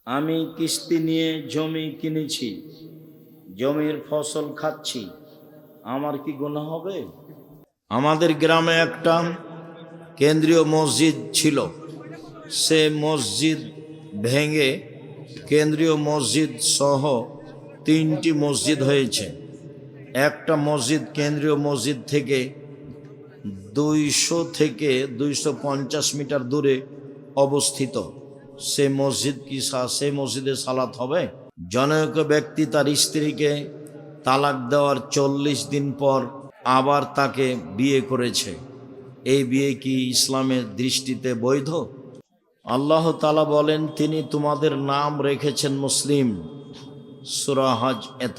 আমি কিস্তি নিয়ে জমি কিনেছি, জমির ফসল খাচ্ছি, আমার কি গুনাহ হবে? আমাদের গ্রামে একটা কেন্দ্রীয় মসজিদ ছিল, সে মসজিদ ভেঙে কেন্দ্রীয় মসজিদ সহ 3টি মসজিদ হয়েছে। একটা মসজিদ কেন্দ্রীয় মসজিদ থেকে 200 থেকে 250 মিটার দূরে অবস্থিত। সে মসজিদ কি সে মসজিদে সালাত হবে? জনৈক ব্যক্তি তার স্ত্রীকে তালাক দেওয়ার 40 দিন পর আবার তাকে বিয়ে করেছে। এই বিয়ে কি ইসলামের দৃষ্টিতে বৈধ? আল্লাহ তাআলা বলেন, তিনি তোমাদের নাম রেখেছেন মুসলিম। সূরা হজ এত।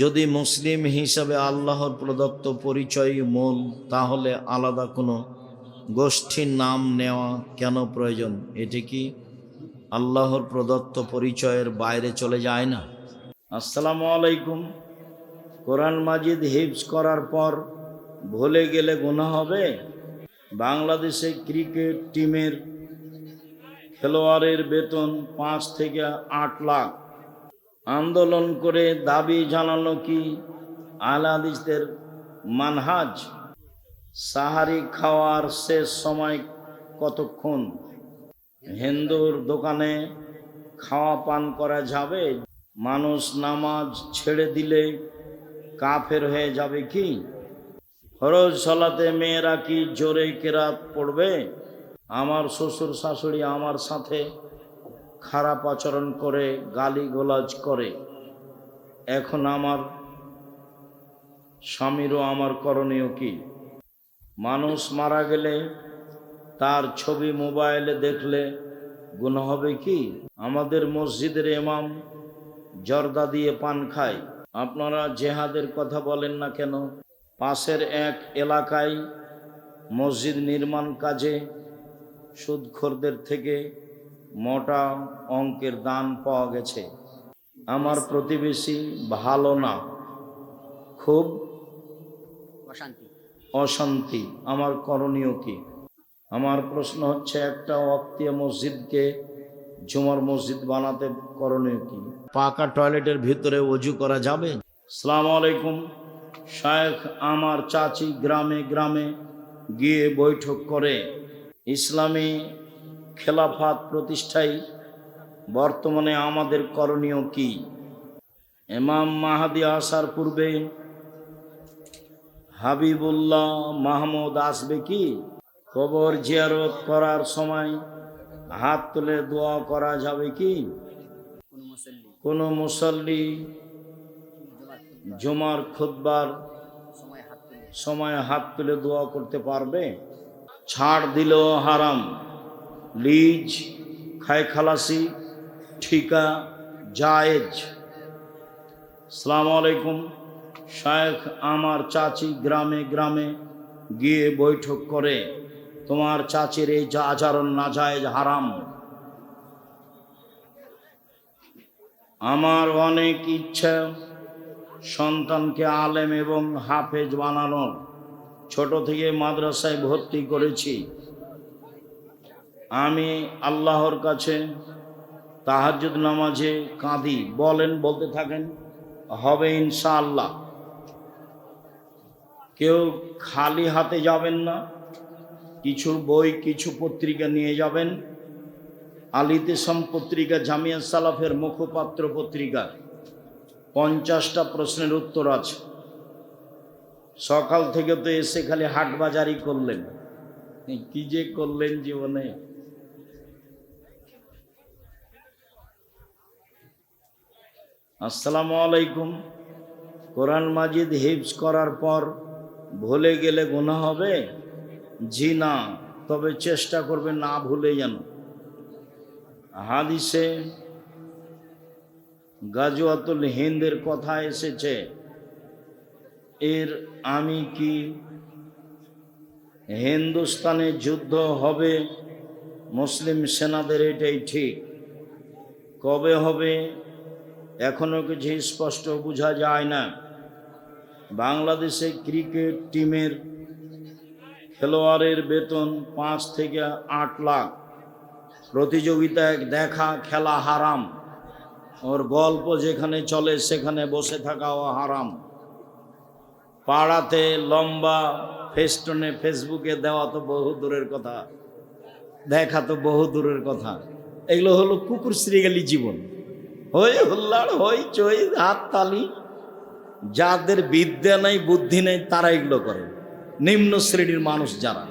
যদি মুসলিম হিসাবে আল্লাহর প্রদত্ত পরিচয় মূল, তাহলে আলাদা কোনো গোষ্ঠীর নাম নেওয়া কেন প্রয়োজন? এটি কি আল্লাহর প্রদত্ত পরিচয়ের বাইরে চলে যায় না? আসসালামু আলাইকুম। কোরআন মাজিদ হিফজ করার পর ভুলে গেলে গুনাহ হবে? বাংলাদেশে ক্রিকেট টিমের খেলোয়াড়ের বেতন 5 থেকে 8 লাখ। আন্দোলন করে দাবি জানানো কি আহলে হাদিসদের মানহাজ? সাহারি খাওয়ার শেষ সময় কতক্ষণ? হিন্দুর দোকানে খাওয়া পান করা যাবে? মানুষ নামাজ ছেড়ে দিলে কাফের হয়ে যাবে কি? ফরজ সালাতে মেয়েরা কি জোরে কেরাত পড়বে? আমার শ্বশুর শাশুড়ি আমার সাথে খারাপ আচরণ করে, গালিগালাজ করে। এখন আমার স্বামীরও আমার করণীয় কি? মানুষ মারা গেলে তার ছবি মোবাইলে দেখলে গুনাহ হবে কি? আমাদের মসজিদের ইমাম জর্দা দিয়ে পান খায়। আপনারা জেহাদের কথা বলেন না কেন? পাশের এক এলাকায় মসজিদ নির্মাণ কাজে সুদখোরদের থেকে মোটা অঙ্কের দান পাওয়া গেছে। আমার প্রতিবেশী ভালো না, খুব অশান্তি, আমার করণীয় কি? আমার প্রশ্ন হচ্ছে, একটা ওয়াক্তিয়া মসজিদকে জুমার মসজিদ বানাতে করণীয় কি? পাকা টয়লেটের ভিতরে ওযু করা যাবে? আসসালামু আলাইকুম। শায়েখ আমার চাচি গ্রামে গ্রামে গিয়ে বৈঠক করে ইসলামী খেলাফত প্রতিষ্ঠায় বর্তমানে আমাদের করণীয় কি? ইমাম মাহদী আসার পূর্বে হাবিবুল্লাহ মাহমুদ আসবে কি? কবর জিয়ারত করার সময় হাত তুলে দোয়া করা যাবে কি? কোন মুসল্লি জুমার খুতবার সময় হাত তুলে দোয়া করতে পারবে? ছাড় দিলেও হারাম, লিজ, খায় খালাসি, ঠিকা জায়েজ। আসসালামু আলাইকুম। শায়েখ আমার চাচি গ্রামে গ্রামে গিয়ে বৈঠক করে তোমার চাচির এই আচরণ নাজায়েজ, হারাম। আমার অনেক ইচ্ছা সন্তানকে আলেম এবং হাফেজ বানানোর। ছোট থেকে মাদ্রাসায় ভর্তি করেছি। আমি আল্লাহর কাছে তাহাজ্জুদ নামাজে কাঁদি। বলেন, বলতে থাকেন, হবে ইনশাআল্লাহ। কেউ খালি হাতে যাবেন না, কিছু বই, কিছু পত্রিকা নিয়ে যাবেন। আল ইতিসাম পত্রিকা জামিয়া সালাফের মুখপাত্র পত্রিকা, 50টা প্রশ্নের উত্তর আছে। সকাল থেকে তো এসে খালি হাট বাজারই করলেন, কি যে করলেন জীবনে। আসসালামু আলাইকুম। কোরআন মাজিদ হিফজ করার পর ভুলে গেলে গুনাহ হবে? জি না, তবে চেষ্টা করবেন না ভুলে যেন। হাদিসে গাজওয়াতুল হিন্দের কথা এসেছে, আমি কি হিন্দুস্তানে যুদ্ধ হবে মুসলিম সেনাদের? এটাই ঠিক। কবে হবে এখনো কিছু স্পষ্ট বোঝা যায় না। বাংলাদেশে ক্রিকেট টিমের খেলোয়াড়ের বেতন 5 থেকে 8 লাখ। প্রতিযোগিতায় দেখা খেলা হারাম, ওর গল্প যেখানে চলে সেখানে বসে থাকাও হারাম, পাড়াতে লম্বা ফেস্টনে ফেসবুকে দেওয়া তো বহু দূরের কথা, দেখা তো বহু দূরের কথা। এগুলো হলো কুকুর শ্রীগালি জীবন, হই হুল্লাড় হই চই হাত তালি। যাদের বিদ্যা নেই বুদ্ধি নেই তারা এগুলো করে, নিম্ন শ্রেণীর মানুষ যারা,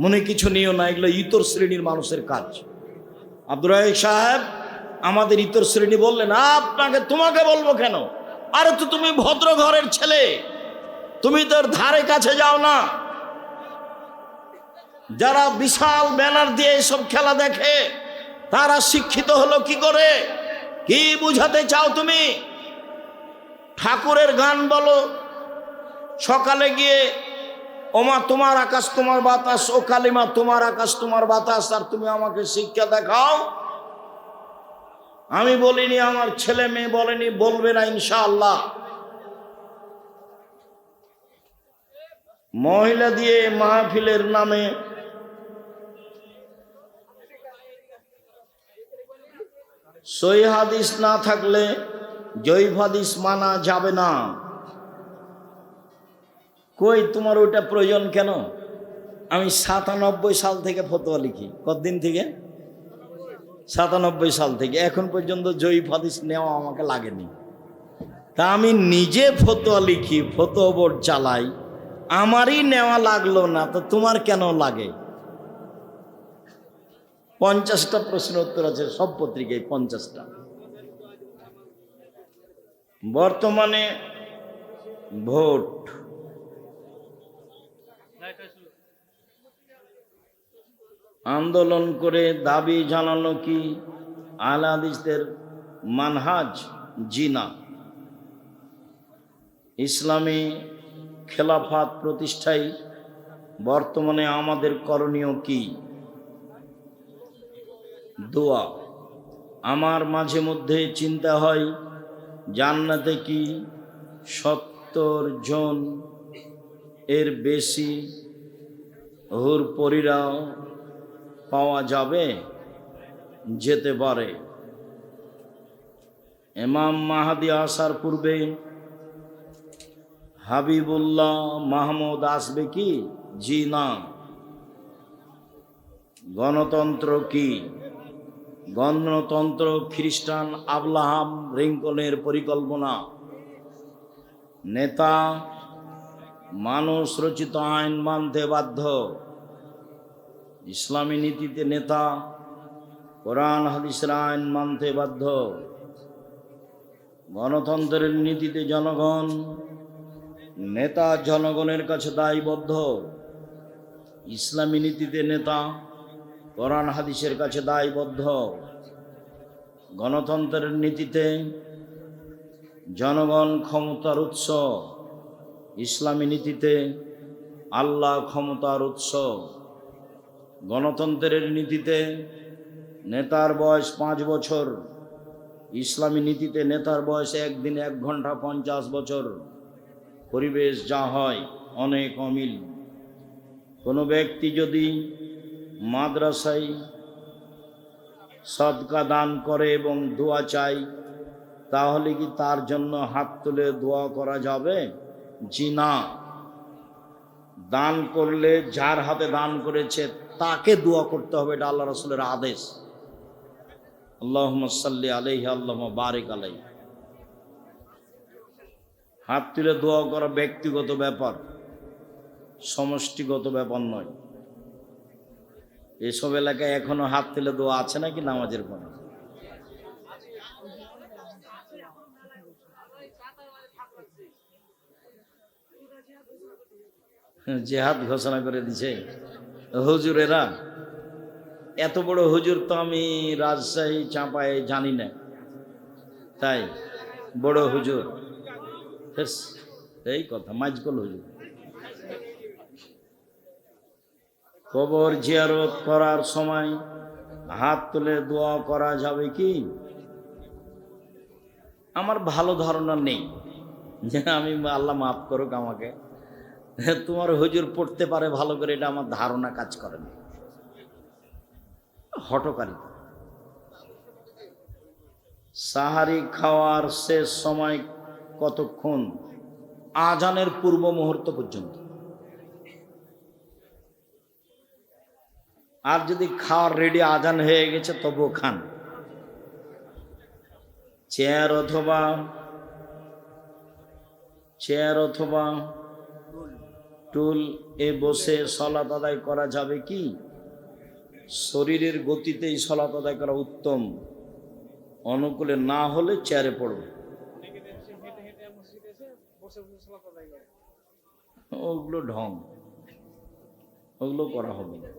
মনে কিছু নিও না, এগুলো ইতর শ্রেণীর মানুষের কাজ। আব্দুর রাজ্জাক সাহেব আমাদের ইতর শ্রেণী বললেন, তোমাকে বলবো কেন? আরে তো তুমি ভদ্র ঘরের ছেলে, তুমি তোর ধারে কাছে যাও না। যারা বিশাল ব্যানার দিয়ে এসব খেলা দেখে তারা শিক্ষিত হলো কি করে? কি বুঝাতে চাও তুমি? ঠাকুরের গান বলো, সকালে গিয়ে ওমা তোমার আকাশ তোমার বাতাস, ও কালিমা তোমার আকাশ তোমার বাতাস, আর তুমি আমাকে শিক্ষা দেখাও। আমি বলিনি, আমার ছেলে মেয়ে বলেনি, বলবে না ইনশাআল্লাহ। মহিলা দিয়ে মাহফিলের নামে সহিহ হাদিস না থাকলে জয়ীফ হাদিস মানা যাবে না। কই তোমার ওইটা প্রয়োজন কেন? আমি 97 সাল থেকে ফতোয়া লিখি। কতদিন থেকে? 97 সাল থেকে এখন পর্যন্ত জয়ীফ হাদিস নেওয়া আমাকে লাগেনি। তা আমি নিজে ফতোয়া লিখি, ফতোয়া বোর্ড চালাই, আমারই নেওয়া লাগলো না, তো তোমার কেন লাগে? 50টা প্রশ্ন উত্তর আছে সব পত্রিকায়, 50টা। বর্তমানে ভোট, আন্দোলন করে দাবি জানানো কি আহলে হাদিসদের মানহাজ? জি না। ইসলামী খেলাফত প্রতিষ্ঠায় বর্তমানে আমাদের করণীয় কি? দোয়া। আমার মাঝে মধ্যে চিন্তা হয়, জান্নাতে কি 70 জন এর বেশি হুর পরীরা পাওয়া যাবে? যেতে পারে। ইমাম মাহদী আসার পূর্বে হাবিবুল্লাহ মাহমুদ আসবে কি? জি না। গণতন্ত্র কি? গণতন্ত্র খ্রিস্টান আব্রাহাম লিঙ্কনের পরিকল্পনা। নেতা মানুষ রচিত আইন মানতে বাধ্য। ইসলামী নীতিতে নেতা কোরআন হাদিসের আইন মানতে বাধ্য। গণতন্ত্রের নীতিতে জনগণ, নেতা জনগণের কাছে দায়বদ্ধ। ইসলামী নীতিতে নেতা কোরআন হাদিসের কাছে দায়বদ্ধ। গণতন্ত্রের নীতিতে জনগণ ক্ষমতার উৎস, ইসলামী নীতিতে আল্লাহ ক্ষমতার উৎস। গণতন্ত্রের নীতিতে নেতার বয়স 5 বছর, ইসলামী নীতিতে নেতার বয়স 1 দিন 1 ঘন্টা 50 বছর। পরিবেশ যা হয় অনেক অমিল। কোনো ব্যক্তি যদি মাদ্রাসায় সদকা দান করে এবং দোয়া চাই, তাহলে কি তার জন্য হাত তুলে দোয়া করা যাবে? জি না। দান করলে যার হাতে দান করেছে তাকে দোয়া করতে হবে, এটা আল্লাহ রাসূলের আদেশ। আল্লাহুম্মা সাল্লি আলাইহি আল্লাহুম্মা বারিক আলাইহি। হাত তুলে দোয়া করা ব্যক্তিগত ব্যাপার, সমষ্টিগত ব্যাপার নয়। এসব এলাকায় এখনো হাত তুলে দোয়া আছে নাকি নামাজের পরে? জিহাদ ঘোষণা করে দিছে হুজুরেরা। এত বড় হুজুর তো আমি রাজশাহী চাঁপায় জানি না, তাই বড় হুজুর এই কথা। মাইজকল হুজুর। কবর জিয়ারত করার সময় হাত তুলে দোয়া করা যাবে কি? আমার ভালো ধারণা নেই, যে আমি আল্লাহ মাফ করুক আমাকে, তোমার হুজুর পড়তে পারে ভালো করে, এটা আমার ধারণা কাজ করে না। হঠকারিতা। সাহারি খাওয়ার শেষ সময় কতক্ষণ? আজানের পূর্ব মুহূর্ত পর্যন্ত। আর যদি খাওয়ার রেডি আজান হয়ে গেছে তবুও খান। চেয়ার অথবা টুল এ বসে সালাত আদায় করা যাবে কি? শরীরের গতিতেই সালাত আদায় করা উত্তম। অনুকূলে না হলে চেয়ারে পড়বে। ওগুলো ঢং, ওগুলো করা হবে না।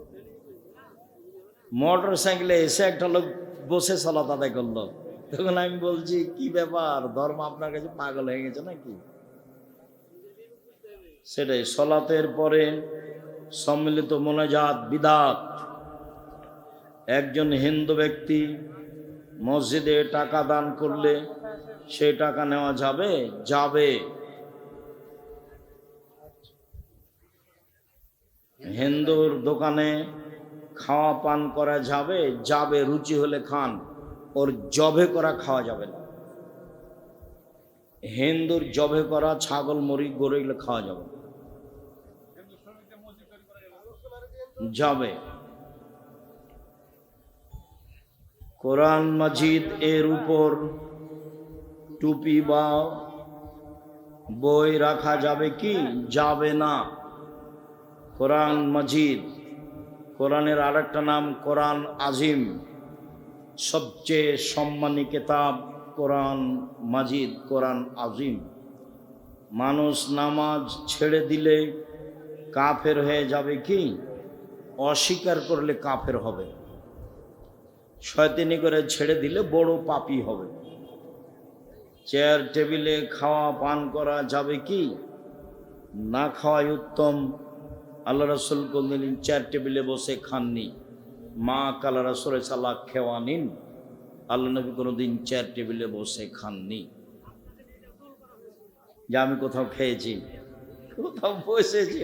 মোটর সাইকেলে এসে একটা লোক বসে সালাত আদায় করলো, তখন আমি বলছি কি ব্যাপার, ধর্ম আপনার কাছে পাগল হয়ে গেছে নাকি? সেটাই। সালাতের পরে সম্মিলিত মোনাজাত বিদআত। একজন হিন্দু ব্যক্তি মসজিদে টাকা দান করলে সেই টাকা নেওয়া যাবে? যাবে। হিন্দুর দোকানে খাওয়া পান করা যাবে? যাবে। রুচি হলে খান, ওর জবে করা খাওয়া যাবে না। হিন্দুর জবে করা ছাগল, মুরগি, গরু এগুলো খাওয়া যাবে যাবে। কোরআন মাজিদ এর উপর টুপি বা বই রাখা যাবে কি? যাবে না। কোরআন মাজিদ, কোরআনের আরেকটা নাম কোরআন আজিম, সবচেয়ে সম্মানী কিতাব কোরআন মাজিদ, কোরআন আজিম। মানুষ নামাজ ছেড়ে দিলে কাফের হয়ে যাবে কি? অস্বীকার করলে কাফের হবে। শয়তানি করে ছেড়ে দিলে বড় পাপী হবে। চেয়ার টেবিলে খাওয়া পান করা যাবে কি? না খাওয়াই উত্তম। আল্লাহ রাসূল কোনদিন চেয়ার টেবিলে বসে খাননি। মা কালা রাসূল সাল্লাল্লাহু খেওয়ানিন, আল্লাহ নবী কোনোদিন চেয়ার টেবিলে বসে খাননি। যে আমি কোথাও খেয়েছি, কোথাও বসেছি,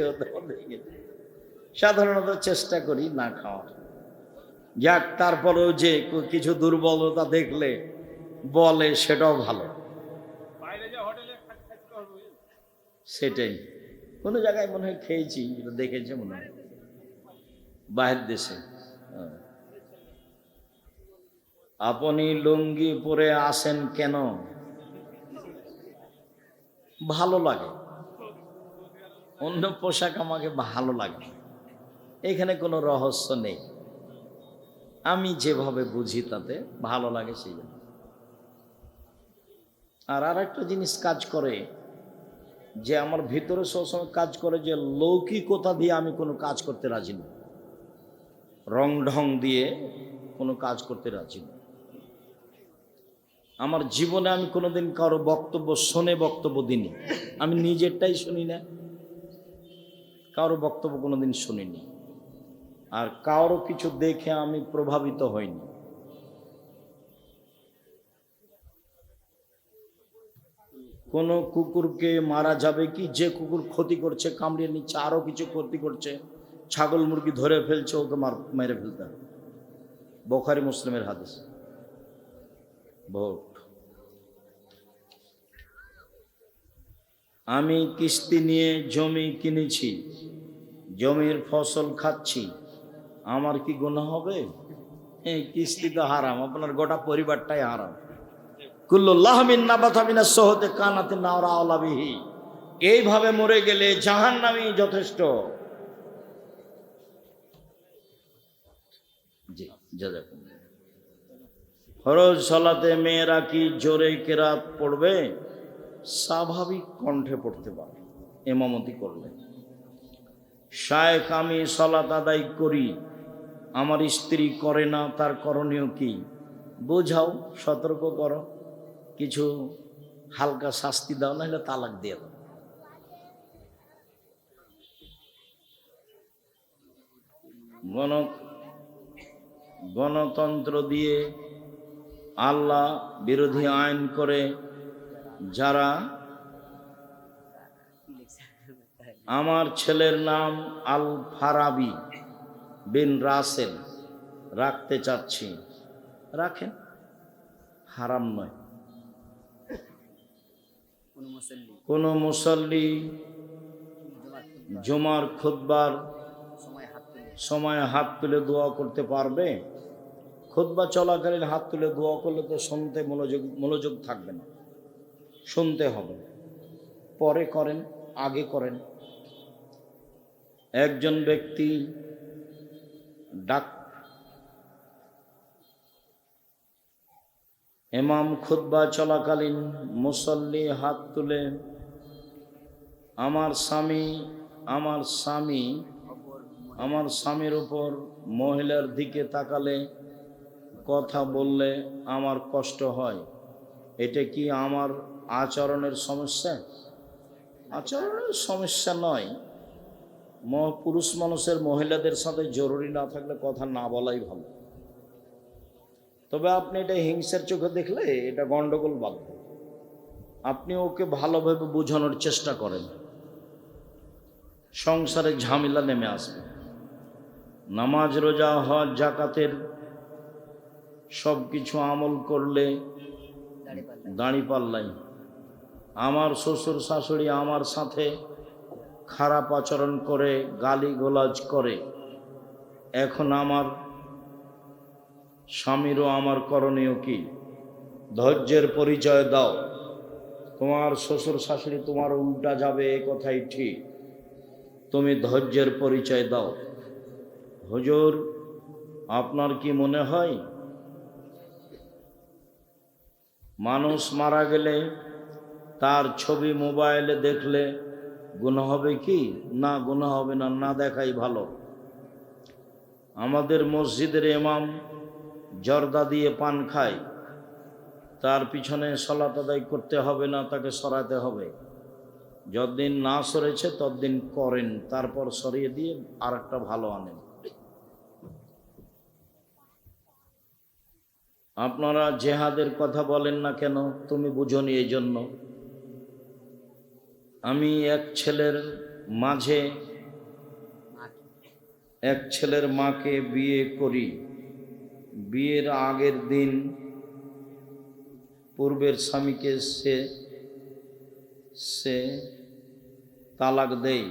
সাধারণত চেষ্টা করি না খাওয়ার। যাক, তারপরেও যে কিছু দুর্বলতা দেখলে বলে সেটাও ভালো। সেটাই। কোনো জায়গায় মনে হয় খেয়েছি, দেখেছে মনে হয় বাহির দেশে। আপনি লুঙ্গি পরে আসেন কেন? ভালো লাগে। অন্য পোশাক আমাকে ভালো লাগে। এখানে কোনো রহস্য নেই। আমি যেভাবে বুঝি তাতে ভালো লাগে সেই জন্য। আর একটা জিনিস কাজ করে, যে আমার ভিতরে সবসময় কাজ করে, যে লৌকিকতা দিয়ে আমি কোনো কাজ করতে রাজি না। রং ঢং দিয়ে কোনো কাজ করতে রাজি না। আমার জীবনে আমি কোনোদিন কারো বক্তব্য শুনে বক্তব্য দিইনি। আমি নিজেরটাই শুনি না, কারো বক্তব্য কোনোদিন শুনিনি। আর কারো কিছু দেখে আমি প্রভাবিত হইনি। কোনো কুকুরকে মারা যাবে কি? যে কুকুর ক্ষতি করছে, কামড়িয়ে নিচ্ছে, আরো কিছু ক্ষতি করছে, ছাগল মুরগি ধরে ফেলছে, ওকে মেরে ফেলতে হবে। বুখারী মুসলিমের হাদিস। ভোট। আমি কিস্তি নিয়ে জমি কিনেছি, জমির ফসল খাচ্ছি, আমার কি গুনাহ হবে? এই কিস্তি তো হারাম, আপনার গোটা পরিবারটাই হারাম। কুল্লু লাহমিন নাবাতা মিনাস সুহতি কানাত নারা আলা বিহি। এইভাবে মরে গেলে জাহান্নামী যথেষ্ট। জি, জাযাকুমুল্লাহ। ফরজ সালাতে মেয়েরা কি জোরে কেরাত পড়বে? স্বাভাবিক কণ্ঠে পড়তে পারে ইমামতি করলে। শায়েখ, আমি সালাত আদায় করি, আমার স্ত্রী করে না, তার করণীয় কি? বোঝাও, সতর্ক করো, কিছু হালকা শাস্তি দাও, না হলে তালাক দিয়ে দাও। গণতন্ত্র দিয়ে আল্লাহ বিরোধী আইন করে যারা, আমার ছেলের নাম আল ফারাবি বিন রাসেল, রাখতে চাচ্ছি, রাখেন, হারাম নয়। কোন মুসল্লি জুমার খুতবার সময় হাত তুলে দোয়া করতে পারবে? খুতবা চলাকালীন হাত তুলে দোয়া করলে তো শুনতে মনোযোগ থাকবে না, শুনতে হবে। পরে করেন, আগে করেন। একজন ব্যক্তি ইমাম খুতবা চলাকালীন মুসল্লি হাত তুলে আমার স্বামীর উপর মহিলার দিকে তাকালে কথা বললে আমার কষ্ট হয়, এটা কি আমার আচরণের সমস্যা? আচরণের সমস্যা নয়। পুরুষ মানুষের মহিলাদের সাথে জরুরি না থাকলে কথা না বলাই ভালো। তবে আপনি এটা হিংসার চোখে দেখলে এটা গন্ডগোল বাঁধবে। আপনি ওকে ভালোভাবে বোঝানোর চেষ্টা করেন, সংসারে ঝামেলা নেমে আসবে। নামাজ, রোজা, হজ, জাকাতের সব কিছু আমল করলে দাঁড়িপাল্লাই। আমার শ্বশুর শাশুড়ি আমার সাথে খারাপ আচরণ করে, গালিগালাজ করে, এখন আমার স্বামীরও আমার করণীয় কি? ধৈর্যের পরিচয় দাও। তোমার শ্বশুর শাশুড়ি তোমার উল্টা যাবে, এ কথাই ঠিক, তুমি ধৈর্যের পরিচয় দাও। হুজুর, আপনার কি মনে হয় মানুষ মারা গেলে তার ছবি মোবাইলে দেখলে গুনাহ হবে কি? না, গুনাহ হবে না, না দেখাই ভালো। আমাদের মসজিদের ইমাম জর্দা দিয়ে পান খায়, তার পিছনে সালাত আদায় করতে হবে না, তাকে সরাতে হবে। যতদিন না সরেছে ততদিন করেন, তারপর সরিয়ে দিয়ে আর একটা ভালো আনেন। আপনারা জেহাদের কথা বলেন না কেন? তুমি বুঝনি এই জন্য। আমি এক ছেলের মাকে বিয়ে করি। বিয়ের আগের দিন পূর্বের স্বামীকে সে তালাক দেয়।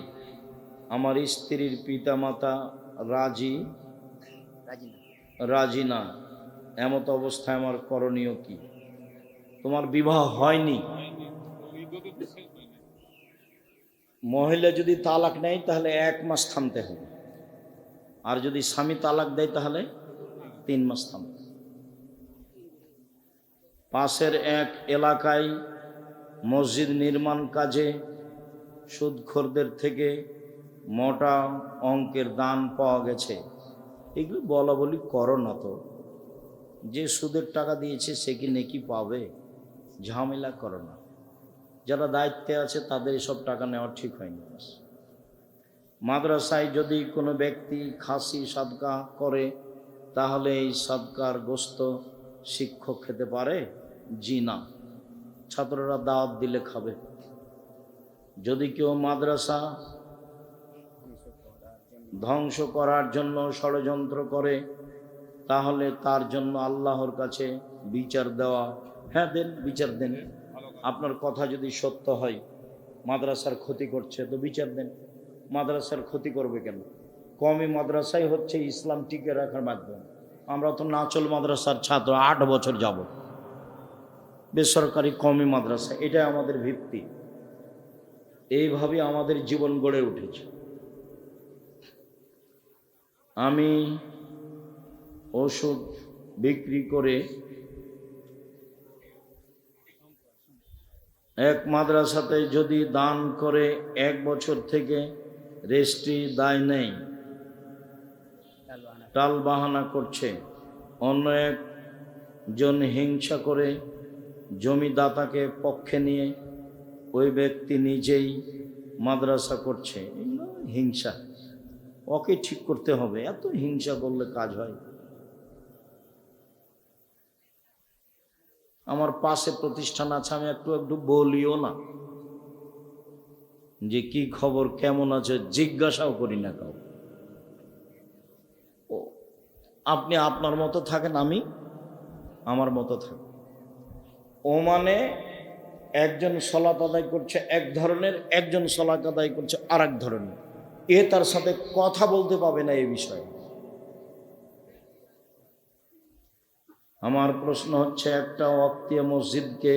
আমার স্ত্রীর পিতামাতা রাজি না। এমত অবস্থায় আমার করণীয় কি? তোমার বিবাহ হয়নি, মহিলা যদি তালাক নেয় তাহলে 1 মাস থামতে হবে, আর যদি স্বামী তালাক দেয় তাহলে 3 মাস থামতে। পাশের এক এলাকায় মসজিদ নির্মাণ কাজে সুদখোরদের থেকে মোটা অঙ্কের দান পাওয়া গেছে। এগুলো বলা বলি করো না তো, যে সুদের টাকা দিয়েছে সে কি নেকি পাবে? ঝামেলা করো না। যারা দায়িত্বে আছে তাদের এসব টাকা নেওয়া ঠিক হয়নি। মাদ্রাসায় যদি কোনো ব্যক্তি খাসি সাদকা করে তাহলে এই সাদকার গোশত শিক্ষক খেতে পারে? জি না, ছাত্ররা দাওয়াত দিলে খাবে। যদি কেউ মাদ্রাসা ধ্বংস করার জন্য ষড়যন্ত্র করে তাহলে তার জন্য আল্লাহর কাছে বিচার দেওয়া। হ্যাঁ, দেন, বিচার দেন। আপনার কথা যদি সত্য হয় মাদ্রাসার ক্ষতি করছে তো বিচার দেন। মাদ্রাসার ক্ষতি করবে কেন? কওমি মাদ্রাসাই হচ্ছে ইসলাম টিকে রাখার মাধ্যম। আমরা তো নাচল মাদ্রাসার ছাত্র, 8 বছর যাব বেসরকারি কওমি মাদ্রাসা, এটাই আমাদের ভিত্তি। এইভাবে আমাদের জীবন গড়ে উঠেছে। আমি ওষুধ বিক্রি করে এক মাদ্রাসাতে যদি দান করে 1 বছর থেকে রেজিস্ট্রি দায় নেই, টাল বাহানা করছে। অন্য একজন হিংসা করে জমিদাতাকে পক্ষে নিয়ে ওই ব্যক্তি নিজেই মাদ্রাসা করছে। হিংসা, ওকে ঠিক করতে হবে। এত হিংসা করলে কাজ হয়? আমার পাশে প্রতিষ্ঠান আছে, আমি একটু বলিও না যে কি খবর, কেমন আছে, জিজ্ঞাসাও করি না কাউ। আপনি আপনার মতো থাকেন, আমি আমার মতো থাকি। ওমানে একজন সলাত আদায় করছে এক ধরনের, একজন সলাত আদায় করছে আর এক ধরনের, তার সাথে কথা বলতে পাবে না এই বিষয়ে। আমার প্রশ্ন হচ্ছে, একটা ওয়াক্তিয়া মসজিদকে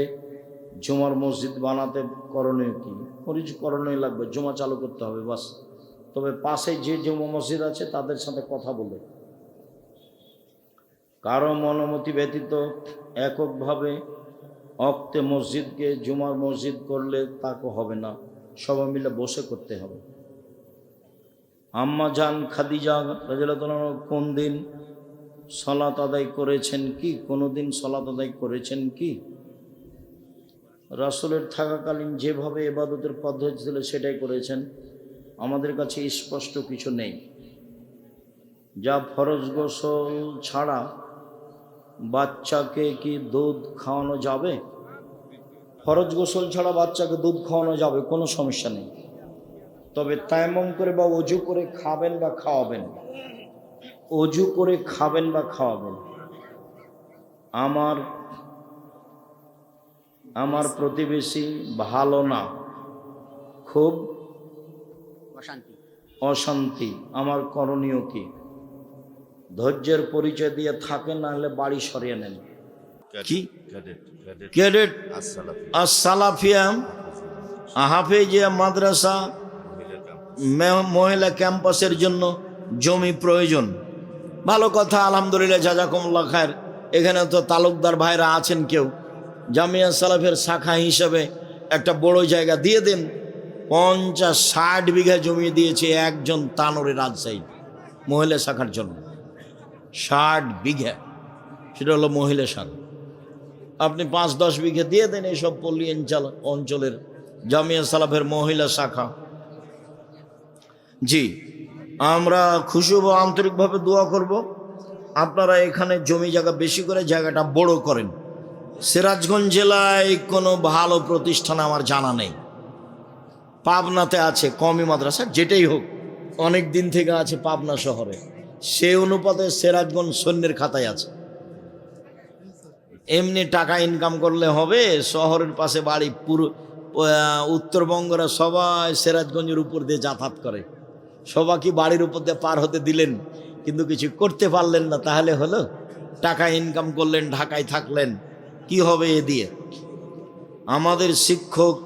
জুমার মসজিদ বানাতে করণীয় কি? কিছু করণীয় লাগবে, জুমা চালু করতে হবে বাস। তবে পাশে যে জুমা মসজিদ আছে তাদের সাথে কথা বলে, কারো অনুমতি ব্যতীত এককভাবে ওয়াক্তে মসজিদকে জুমার মসজিদ করলে তাকে হবে না, সবাই মিলে বসে করতে হবে। আম্মা জান খাদিজা রাদিয়াল্লাহু তাআলা কোন দিন সালাত আদায় করেছেন কি? কোনো দিন সালাত আদায় করেছেন কি? রাসূলের থাকাকালীন যেভাবে ইবাদতের পদ্ধতি ছিল সেটাই করেছেন। আমাদের কাছে স্পষ্ট কিছু নেই। যা ফরজ গোসল ছাড়া বাচ্চাকে কি দুধ খাওয়ানো যাবে? ফরজ গোসল ছাড়া বাচ্চাকে দুধ খাওয়ানো যাবে, কোনো সমস্যা নেই। তবে তায়াম্মুম করে বা ওযু করে খাবেন বা খাওয়াবেন, ওযু করে খাবেন বা খাওয়াবেন। আমার প্রতিবেশী ভালো না, খুব অশান্তি, আমার করণীয় কি? ধৈর্যের পরিচয় দিয়ে থাকেন, না হলে বাড়ি সরিয়ে নেন। কি ক্যাডেট আস-সালাফিয়া হাফেজিয়া মাদ্রাসা মহিলা ক্যাম্পাসের জন্য জমি প্রয়োজন। ভালো কথা, আলহামদুলিল্লাহ, জাযাকুমুল্লাহ খায়ের। এখানে তো তালুকদার ভাইরা আছেন, কেউ জামিয়া সালাফের শাখা হিসেবে একটা বড় জায়গা দিয়ে দেন। 50-60 বিঘা জমি দিয়েছে একজন তানোরে রাজশাহী মহিলা শাখার জন্য, 60 বিঘা, সেটা হলো মহিলা শাখা। আপনি 5-10 বিঘা দিয়ে দেন এইসব পল্লী অঞ্চলের জামিয়া সালাফের মহিলা শাখা। জি, আমরা খুশি ও আন্তরিকভাবে দোয়া করব। আপনারা এখানে জমি জায়গা বেশি করে জায়গাটা বড় করেন। সিরাজগঞ্জ জেলায় কোনো ভালো প্রতিষ্ঠান আমার জানা নেই। পাবনাতে আছে কওমি মাদ্রাসা, যেটাই হোক, অনেক দিন থেকে আছে পাবনা শহরে, সে অনুপাতে সিরাজগঞ্জ সৈন্যের খাতায় আছে। এমনি টাকা ইনকাম করলে হবে? শহরের পাশে বাড়ি, পুরো উত্তরবঙ্গরা সবাই সিরাজগঞ্জের উপর দিয়ে যাতায়াত করে। সবাইকে বাড়ির উপর দিয়ে পার হতে দিলেন, কিন্তু কিছু করতে পারলেন না, তাহলে হলো? টাকা ইনকাম করলেন, ঢাকায় থাকলেন, কি হবে এ দিয়ে? আমাদের শিক্ষক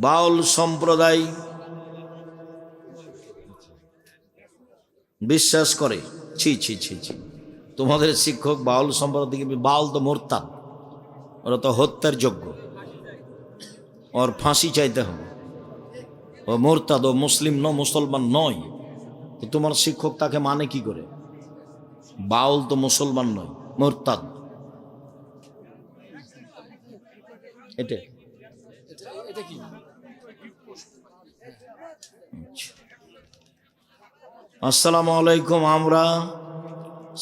বাউল সম্প্রদায় বিশ্বাস করে, ছি ছি ছি ছি, তোমাদের শিক্ষক বাউল সম্প্রদায়, বাউল তো মোরতাদ, ওরা তো হত্যার যোগ্য, ওর ফাঁসি চাইতে হবে। ও মোরতাদ, ও মুসলিম মুসলমান নয়। তো তোমার শিক্ষক তাকে মানে কি করে? বাউল তো মুসলমান নয়, মোরতাদ। এটা আসসালামু আলাইকুম। আমরা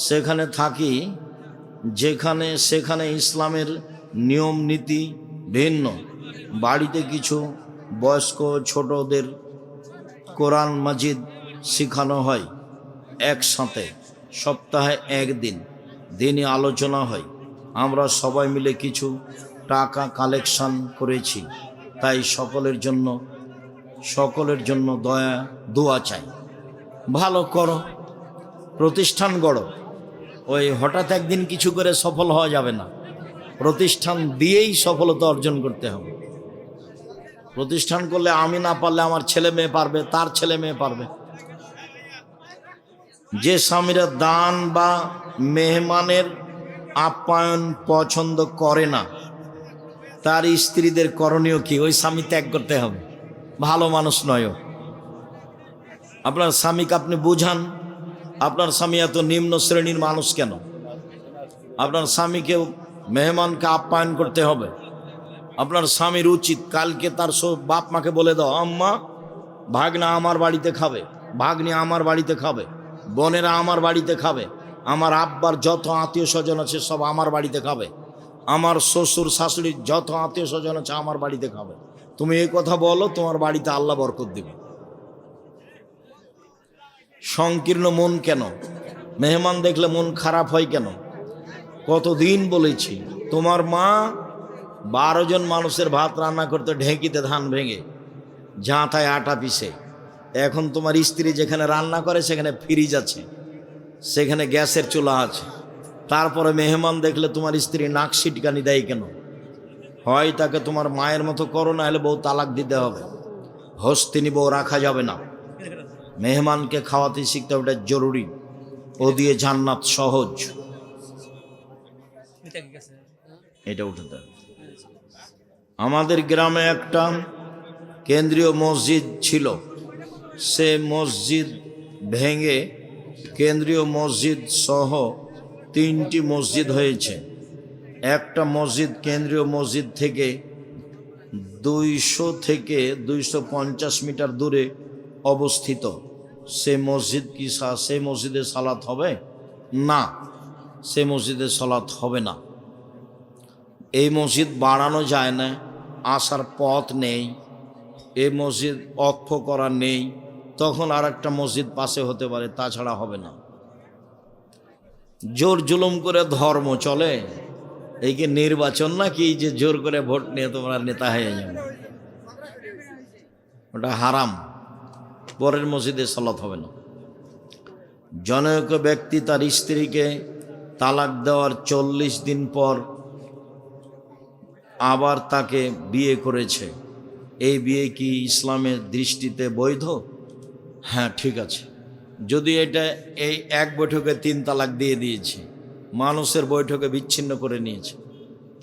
সেখানে থাকি সেখানে ইসলামের নিয়ম নীতি ভিন্ন। বাড়িতে কিছু বয়স্ক ছোটদের কোরআন মাজিদ শেখানো হয় একসাথে, সপ্তাহে একদিন দিনই আলোচনা হয়। আমরা সবাই মিলে কিছু টাকা কালেকশন করেছি, তাই সকলের জন্য দোয়া চাই। ভালো করো, প্রতিষ্ঠান গড়ো। ওই হঠাৎ একদিন কিছু করে সফল হওয়া যাবে না, প্রতিষ্ঠান দিয়েই সফলতা অর্জন করতে হবে। প্রতিষ্ঠান করলে আমি না পারলে আমার ছেলে মেয়ে পারবে, তার ছেলে মেয়ে পারবে। যে স্বামীরা দান বা মেহমানের আপ্যায়ন পছন্দ করে না, তার স্ত্রীদের করণীয় কি? ওই স্বামী ত্যাগ করতে হবে, ভালো মানুষ নয়। আপনার স্বামীকে আপনি বুঝান, আপনার স্বামী এত নিম্ন শ্রেণীর মানুষ কেন? আপনার স্বামীকে মেহমানকে আপ্যায়ন করতে হবে। আপনার স্বামীর উচিত কালকে তার বাপ মাকে বলে দাও, আম্মা ভাগনা আমার বাড়িতে খাবে, ভাগ্নি আমার বাড়িতে খাবে, বোনেরা আমার বাড়িতে খাবে, আমার আব্বার যত আত্মীয় স্বজন আছে সব আমার বাড়িতে খাবে, আমার শ্বশুর শাশুড়ির যত আত্মীয় স্বজন আছে আমার বাড়িতে খাবে। তুমি এই কথা বলো, তোমার বাড়িতে আল্লাহ বরকত দেবে। সংকীর্ণ মন কেন? মেহমান দেখলে মন খারাপ হয় কেন? কতদিন বলেছি তোমার মা 12 জন মানুষের ভাত রান্না করতে ঢেঁকিতে ধান ভেঙে ঝাঁটায় আটা পিষে। এখন তোমার স্ত্রী যেখানে রান্না করে সেখানে ফ্রিজ আছে, সেখানে গ্যাসের চুলা আছে। তারপরে মেহমান দেখলে তোমার স্ত্রী নাক সিটকানি দেয় কেন? হয় তাকে তোমার মায়ের মতো করো, না হলে বউ তালাক দিতে হবে। হস্তিনী বউ রাখা যাবে না। মেহমানকে খাওয়াতে শিখতে হবে, এটা জরুরি। ও দিয়ে জান্নাত সহজ। এটা উঠে দেয়। আমাদের গ্রামে একটা কেন্দ্রীয় মসজিদ ছিল, সে মসজিদ ভেঙে কেন্দ্রীয় মসজিদ সহ 3টি মসজিদ হয়েছে। একটা মসজিদ কেন্দ্রীয় মসজিদ থেকে 200 থেকে 250 মিটার দূরে অবস্থিত। সে মসজিদ কি সে মসজিদে সালাত হবে না? সে মসজিদে সালাত হবে না। এই মসজিদ বাড়ানো যায় না, আসার পথ নেই, এই মসজিদ অক্ষ করা নেই, তখন আর একটা মসজিদ পাশে হতে পারে, তাছাড়া হবে না। জোর জুলুম করে ধর্ম চলে? এই কি নির্বাচন নাকি যে জোর করে ভোট নিয়ে তোমরা নেতা হয়ে যাবে? ওটা হারাম। পরের মসজিদে সালাত হবে না। জনৈক ব্যক্তি তার স্ত্রীকে তালাক দেওয়ার 40 দিন পর আবার তাকে বিয়ে করেছে। এই বিয়ে কি ইসলামের দৃষ্টিতে বৈধ? হ্যাঁ, ঠিক আছে। যদি এটা এই এক বৈঠকে 3 তালাক দিয়ে দিয়েছে, মানুষের বৈঠকে বিচ্ছিন্ন করে নিয়েছে,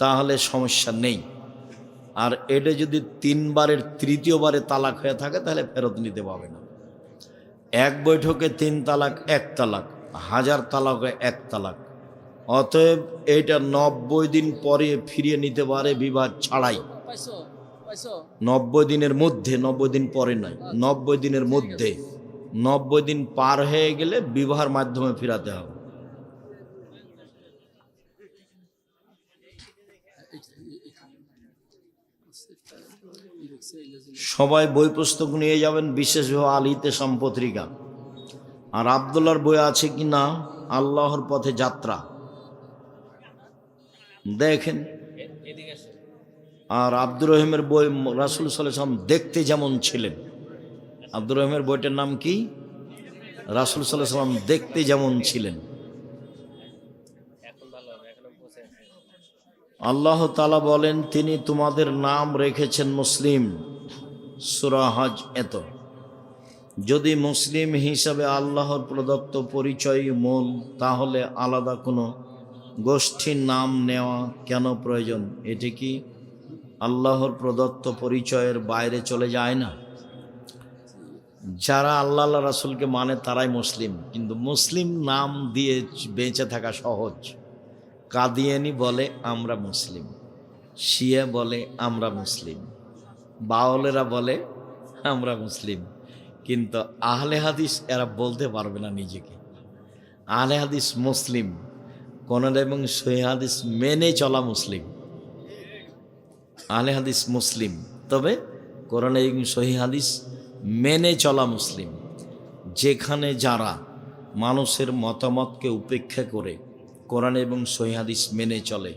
তাহলে সমস্যা নেই। আর এটা যদি 3 বারের 3য়-বারে তালাক হয়ে থাকে তাহলে ফেরত নিতে পারবে না। এক বৈঠকে 3 তালাক 1 তালাক, 1000 তালাকে 1 তালাক। অতএব এটা 90 দিন পরে ফিরিয়ে নিতে পারে বিবাহ ছাড়াই। 90 দিনের মধ্যে, 90 দিন পরে নয়, 90 দিনের মধ্যে। 90 দিন পার হয়ে গেলে বিবাহের মাধ্যমে ফিরাতে হবে। সবাই বই পুস্তক নিয়ে যাবেন, বিশেষভাবে আল ইতেসাম পত্রিকা। আর আব্দুল্লাহর বই আছে কি না, আল্লাহর পথে যাত্রা, দেখেন। আর আব্দুর রহিমের বই, রাসূল সাল্লাল্লাহু আলাইহি ওয়াসাল্লাম দেখতে যেমন ছিলেন। আব্দুর রহিমের বইটার নাম কি? রাসূল সাল্লাল্লাহু আলাইহি ওয়াসাল্লাম দেখতে যেমন ছিলেন। আল্লাহ তাআলা বলেন, তিনি তোমাদের নাম রেখেছেন মুসলিম। সূরা হজ এত। যদি মুসলিম হিসাবে আল্লাহর প্রদত্ত পরিচয় মূল, তাহলে আলাদা কোনো গোষ্ঠীর নাম নেওয়া কেন প্রয়োজন? এটি কি আল্লাহর প্রদত্ত পরিচয়ের বাইরে চলে যায় না? যারা আল্লাহ রাসূলকে মানে তারাই মুসলিম, কিন্তু মুসলিম নাম দিয়ে বেঁচে থাকা সহজ। কাদিয়ানি বলে আমরা মুসলিম, শিয়া বলে আমরা মুসলিম, বাউলেরা বলে আমরা মুসলিম, কিন্তু আহলে হাদিস এরা বলতে পারবে না নিজেকে। আহলে হাদিস মুসলিম, কোরআন এবং সহিহ হাদিস মেনে চলা মুসলিম। আহলে হাদিস মুসলিম, তবে কোরআন এবং সহিহ হাদিস মেনে চলা মুসলিম। যেখানে যারা মানুষের মতামতকে উপেক্ষা করে কোরআন এবং সহিহ হাদিস মেনে চলে,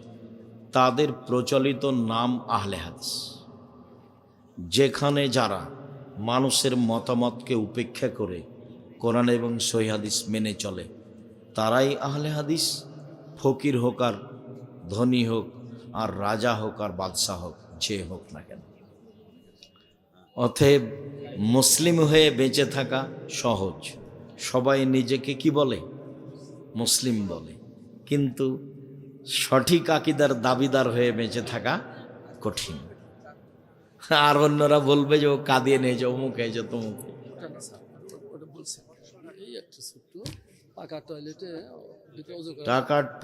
তাদের প্রচলিত নাম আহলে হাদিস। যেখানে যারা মানুষের মতামতকে উপেক্ষা করে কোরআন এবং সহিহ হাদিস মেনে চলে, তারাই আহলে হাদিস। ফকির হোক আর ধনী হোক, আর রাজা হোক আর বাদশাহ হোক, যে হোক না কেন। অতএব মুসলিম হয়ে বেঁচে থাকা সহজ। সবাই নিজেকে কি বলে? মুসলিম বলে। কিন্তু সঠিক আকীদার দাবিদার হয়ে বেঁচে থাকা কঠিন। আর অন্যরা বলবে যে ও কাঁদিয়ে নিয়ে যাও, অমুক হয়েছে, তমুক।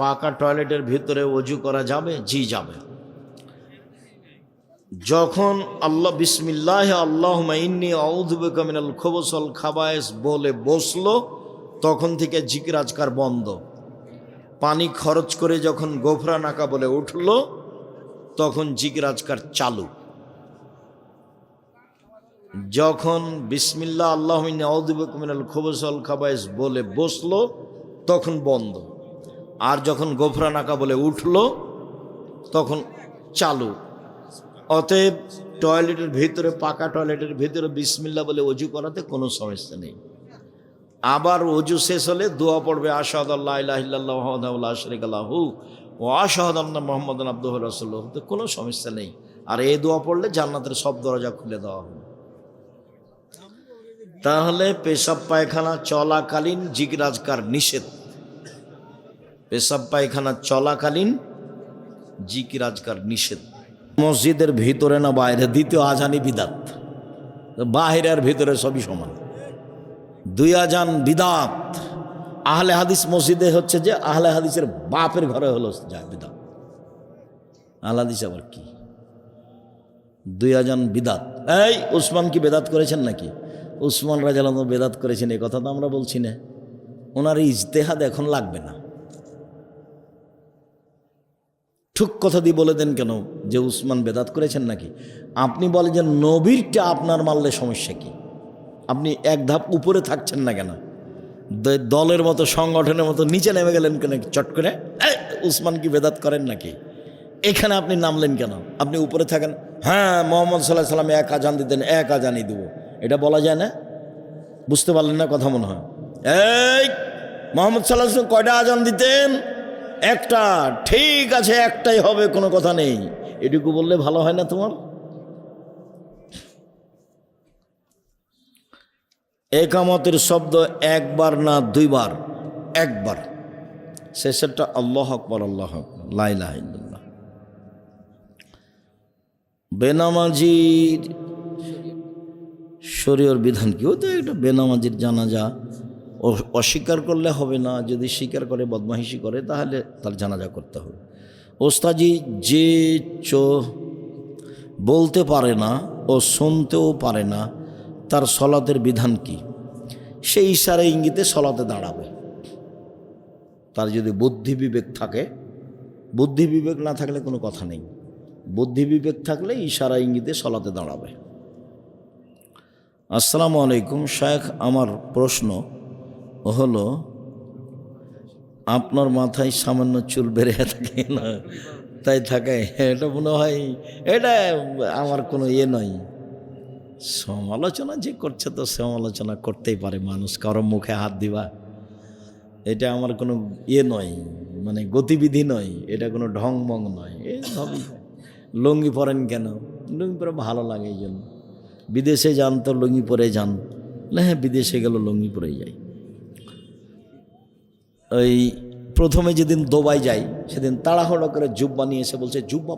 পাকা টয়লেটের ভিতরে অজু করা যাবে? জি, যাবে। যখন আল্লাহ বিসমিল্লাহ আল্লাহুম্মা ইন্নী আউযু বিকা মিনাল খুবুস ওয়াল খাবায়েস বলে বসলো, তখন থেকে জিকির আজকার বন্ধ। পানি খরচ করে যখন গোফরানাকা বলে উঠল, তখন জিকির আজকার চালু। যখন বিসমিল্লাহ আল্লাহুম্মা ইন্নী আউযু বিকা মিনাল খুবুস ওয়াল খাবায়েস বলে বসলো, তখন বন্ধ, আর যখন গোফরানাকা বলে উঠলো তখন চালু। অতএব টয়লেটের ভিতরে, পাকা টয়লেটের ভিতরে বিসমিল্লাহ বলে অজু করাতে কোনো সমস্যা নেই। আবার অজু শেষ হলে দোয়া পড়বে, আশহাদু আল্লা ইলাহা ইল্লাল্লাহু ওয়াহদাহু লা শারীকা লাহু ওয়া আশহাদু আন্না মুহাম্মাদান আবদুহু ওয়া রাসূলুহু, তো কোনো সমস্যা নেই। আর এই দোয়া পড়লে জান্নাতের সব দরজা খুলে দেওয়া হবে। তাহলে পেশাব পায়খানা চলাকালীন জিকির আজকার নিষেধ। পেশাব পায়খানা চলাকালীন জিকির আজকার নিষেধ। মসজিদের ভিতরে না বাইরে, দ্বিতীয় আজানই বিদাত। বাহিরে আর ভিতরে সবই সমান, দুই আজান বিদাত। আহলে হাদিস মসজিদে হচ্ছে যে আহলে হাদিসের বাপের ঘরে হলো যায় বিদাত। আহলে হাদিস আবার কি? দুই আজান বিদাত। এই উসমান কি বেদাত করেছেন নাকি? উসমান রাদিয়াল্লাহু আনহু বেদাত করেছেন এই কথা তো আমরা বলছি না। ওনার ইজতেহাদ এখন লাগবে না। ঠিক কথা দিয়ে বলে দেন কেন যে উসমান বেদাত করেছেন নাকি? আপনি বলেন যে নবীরটা আপনার মানলে সমস্যা কি? আপনি এক ধাপ উপরে থাকছেন না কেন? দলের মতো, সংগঠনের মতো নিচে নেমে গেলেন কেন চট করে? উসমান কি বেদাত করেন নাকি? এখানে আপনি নামলেন কেন? আপনি উপরে থাকেন। হ্যাঁ, মুহাম্মদ সাল্লাল্লাহু আলাইহি ওয়াসাল্লাম এক আজান দিতেন, এক আজানই দেবো, এটা বলা যায় না? বুঝতে পারলেন না কথা মনে হয়? এই মুহাম্মদ সাল্লাল্লাহু আলাইহি ওয়াসাল্লাম কয়টা আজান দিতেন? একটা। ঠিক আছে, একটাই হবে, কোনো কথা নেই। এটুকু বললে ভালো হয় না তোমার? একামতের শব্দ একবার না দুইবার? একবার। শেষেরটা আল্লাহু আকবার, আল্লাহু আকবার, লা ইলাহা ইল্লাল্লাহ। বেনামাজির শরীয়র বিধান কি? ও তো একটা বেনামাজির জানাজা অস্বীকার করলে হবে না, যদি স্বীকার করে, বদমাইশি করে, তাহলে তার জানাজা করতে হবে। ওস্তাজি যে বলতে পারে না ও শুনতেও পারে না, তার সলাতের বিধান কি? সেই ইশারা ইঙ্গিতে সলাতে দাঁড়াবে। তার যদি বুদ্ধি বিবেক থাকে, বুদ্ধি বিবেক না থাকলে কোনো কথা নেই। বুদ্ধি বিবেক থাকলে ইশারা ইঙ্গিতে সলাতে দাঁড়াবে। আসসালামু আলাইকুম শায়েখ, আমার প্রশ্ন হলো, আপনার মাথায় সামান্য চুল বেড়ে থাকে না, তাই থাকে, এটা মনে হয় এটা আমার কোনো ইয়ে নয়। সমালোচনা যে করছে তো সমালোচনা করতেই পারে মানুষ, কারো মুখে হাত দিবা, এটা আমার কোনো ইয়ে নয়, মানে গতিবিধি নয়, এটা কোনো ঢং মং নয়। এইভাবেই লুঙ্গি পরেন কেন? লুঙ্গি পরে ভালো লাগে, এই জন্য। বিদেশে যান তো লুঙ্গি পরে যান? হ্যাঁ, বিদেশে গেল লুঙ্গি পরেই যাই। ওই প্রথমে যেদিন দুবাই যাই, সেদিন তাড়াহুড়ো করে জুব্বা নিয়ে এসে বলছে, জুব্বা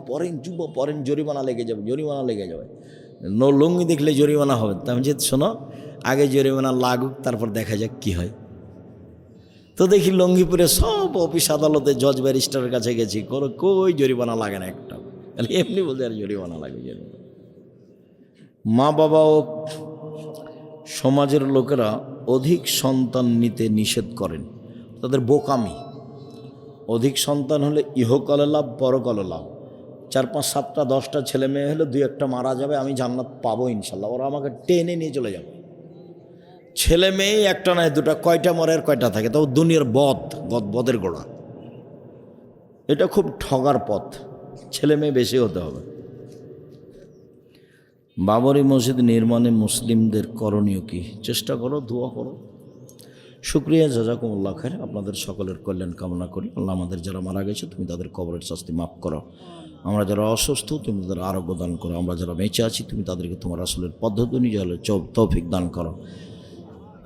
পরেন, জরিমানা লেগে যাবে, জরিমানা লেগে যাবে, লুঙ্গি দেখলে জরিমানা হবে। তা আমি যে শোনো, আগে জরিমানা লাগুক, তারপর দেখা যাক কি হয়। তো দেখি লুঙ্গি পরে সব অফিস আদালতে জজ ব্যারিস্টারের কাছে গেছি, কই জরিমানা লাগে না একটা। এমনি বলছে আর জরিমানা লাগে। মা বাবা ও সমাজের লোকেরা অধিক সন্তান নিতে নিষেধ করেন, তাদের বোকামি। অধিক সন্তান হলে ইহকালে লাভ, পরকালে লাভ। 4, 5, 7টা 10টা ছেলে মেয়ে হলে 2-1টা মারা যাবে, আমি জান্নাত পাবো ইনশাল্লাহ। ওরা আমাকে টেনে নিয়ে চলে যাবে। ছেলে মেয়ে একটা নয়, 2টা, কয়টা মরে আর কয়টা থাকে? তাও দুনিয়ার বদের গোড়া। এটা খুব ঠগার পথ। ছেলে মেয়ে বেশি হতে হবে। বাবরি মসজিদ নির্মাণে মুসলিমদের করণীয় কি? চেষ্টা করো, দোয়া করো। শুকরিয়া, জাযাকুমুল্লাহ খায়র। আপনাদের সকলের কল্যাণ কামনা করি। আল্লাহ আমাদের যারা মারা গেছে, তুমি তাদের কবরের শাস্তি মাফ করো। আমরা যারা অসুস্থ, তুমি তাদের আরোগ্য দান করো। আমরা যারা বেঁচে আছি, তুমি তাদেরকে তোমার আসলের পদ্ধতি অনুযায়ী তৌফিক দান করো।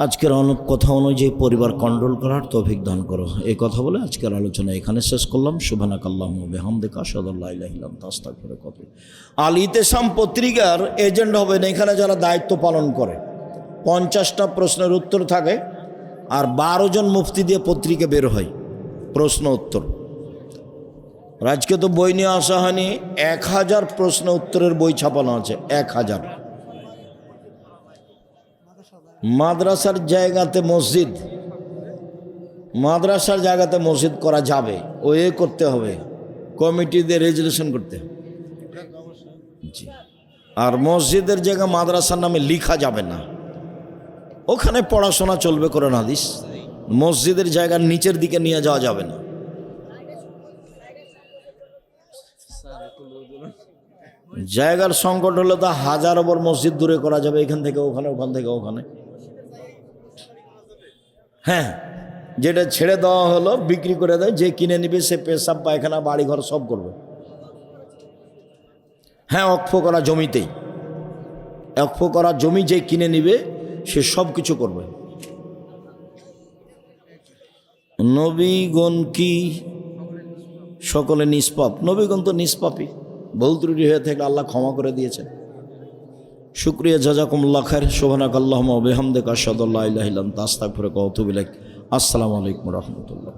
আজকের অনেক কথা অনুযায়ী পরিবার কন্ট্রোল করার তৌফিক দান করো। এই কথা বলে আজকের আলোচনা এখানে শেষ করলাম। সুবহানাকাল্লাহুম্মা ওয়া বিহামদিকা আশহাদু আল্লা ইলাহা ইল্লা আনতা আস্তাগফিরুকা ওয়া আতুবু ইলাইক। আল ইতিসাম পত্রিকার এজেন্ট হবেন এখানে যারা দায়িত্ব পালন করে। 50টা প্রশ্নের উত্তর থাকে, আর 12 জন মুফতি দিয়ে পত্রিকা বের হয়, প্রশ্ন উত্তর। আজকে তো বই নিয়ে আসা হয়নি, 1000 প্রশ্ন উত্তরের বই ছাপানো আছে, 1000। মাদ্রাসার জায়গাতে মসজিদ, মাদ্রাসার জায়গাতে মসজিদ করা যাবে, ওয়ে করতে হবে, কমিটিদের রেজুলেশন করতে হবে। জি। আর মসজিদের জায়গা মাদ্রাসার নামে লিখা যাবে না, ওখানে পড়াশোনা চলবে কোরআন হাদিস। মসজিদের জায়গার নিচের দিকে নিয়ে যাওয়া যাবে না। জায়গার সংকট হলে তো হাজার ওপর মসজিদ দূরে করা যাবে, এখান থেকে ওখানে, ওখান থেকে ওখানে। হ্যাঁ, যেটা ছেড়ে দেওয়া হলো বিক্রি করে দেয়, যে কিনে নিবে সে পেশাব পায়খানা বাড়িঘর সব করবে। হ্যাঁ, অক্ষ করা জমিতেই, অক্ষ করা জমি যে কিনে নিবে সে সব কিছু করবে। নবীগণ কি সকলে নিষ্পাপ? নবীগণ তো নিষ্পাপী, ভুল ত্রুটি হয়ে থাকলে আল্লাহ ক্ষমা করে দিয়েছেন। শুকরিয়া, জাযাকুমুল্লাহ খায়র। সুবহানাকাল্লাহুম্মা ওয়া বিহামদিকা আশহাদু আল্লা ইলাহা ইল্লা আনতা আস্তাগফিরুকা ওয়া আতুবু ইলাইক। আসসালামু আলাইকুম ওয়া রাহমাতুল্লাহ।